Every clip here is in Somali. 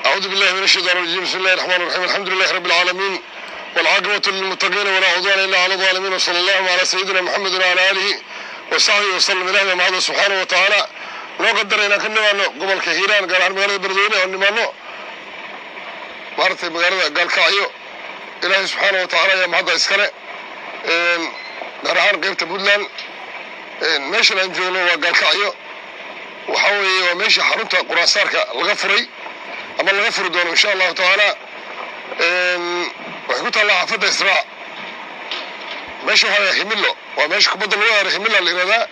أعوذ بالله من الشيطان الرجيم. بسم الله الرحمن الرحيم. الحمد لله رب العالمين والعاقبة للمتقين ولا عدوان إلا على الظالمين، وصلى الله على سيدنا محمد وعلى آله وصحبه وسلم. إلهنا محمد سبحانه وتعالى loo qadarayna ka nimaano gobolka Hiiraan gaar ahaan magaalada Beledweyne oo nimaano maartay magaalada Galkacyo. Ilaahay subxaanahu wa ta'aala ayaa mahad iskale gaar ahaan qaybta Puntland meesha aan joogno waa Galkacyo. waxa weeye waa meesha xarunta quraansaarka laga furay ama laga furi doono insha Allah ta'ala waxay ku taallaa xaafadda Israa. meesha waa Himilo, waa meesha kubadda lagu ciyaaro Himilo la yiraahdaa.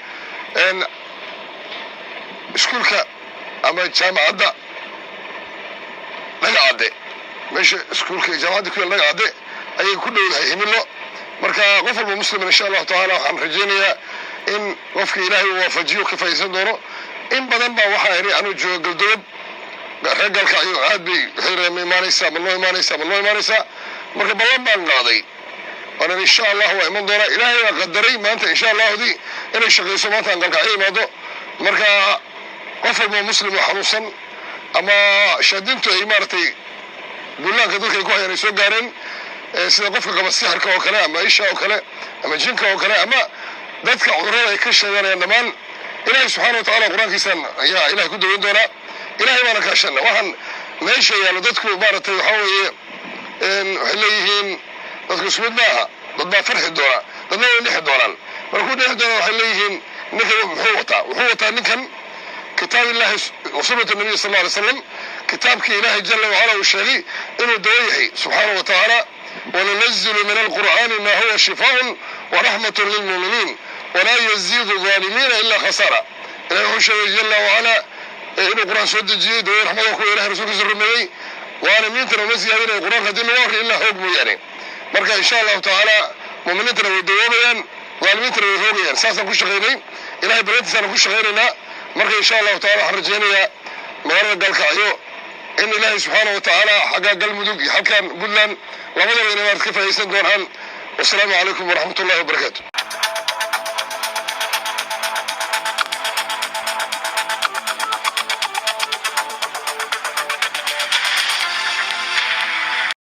iskuulka ama jaamacadda Dhagacaade, meesha iskuulka jaamacadda ku Dhagacaade ayay ku dhowdahay Himilo. marka qof walba muslim insha Allah ta'ala waxaan rajaynayaa in qofka Ilaahay uu waafajiyo ka faa'iideysan doono. in badan baa waxa ay anu joogo Galdood reer Galkacyo aad bay xiriireen imaanaysa ma loo imaanaysa marka balan baan qaaday ana insha Allah waa iman doona. Ilaahay waa qadaray maanta insha Allah inay shaqeyso maanta Galkacyo imaado. marka qof walba muslim oo xanuunsan ama shadintu ay maartay bullaanka dadka ku hayeen soo gaareen sida qofka qaba sixirka oo kale ama isha oo kale ama jinka oo kale ama dadka cudurrada ay ka sheeganayaan dhamaan Ilaahay subxaanahu wa ta'aala quraankiisan ayaa Ilaahay ku daweyn doona. Ilaahay waana ka shaqeynaa waxaan meesha yaalo dadku maartay waxa weeye waxay leeyihiin dadku isku mid maaha. dad baa farxi doona, dadna way nixi doonaan. markuu nixi doona waxay leeyihiin ninkan wuxuu wataa ninkan kitaab Ilaahay wa sunnatu nabiy sallallahu alayhi wasallam. kitaabka Ilaahay jalla wa ala uu sheegay inuu dawo yahay subxaanahu wa ta'aala. وننزل من القرآن ما هو شفاء ورحمة للمؤمنين ولا يزيد الظالمين إلا خسارة. إلهي شيء جل وعلا إنه القرآن سود الجديد ورحمة الله إلهي رسول الله الرمي وأنا مين ترى مسيح هذا القرآن قد النوار إلا حكمه يعني. مركا إن شاء الله تعالى مؤمنين ترى ودواميا ظالمين ترى وثوبيا ساسا كل شغيرين إلهي بلاد سنة كل شغيرنا. مركا إن شاء الله تعالى حرجينا مغرب Galkacyo إن الله سبحانه وتعالى حقا قلب حكا بدلان ومدر إلى ما تكفى يسند والسلام عليكم ورحمة الله وبركاته.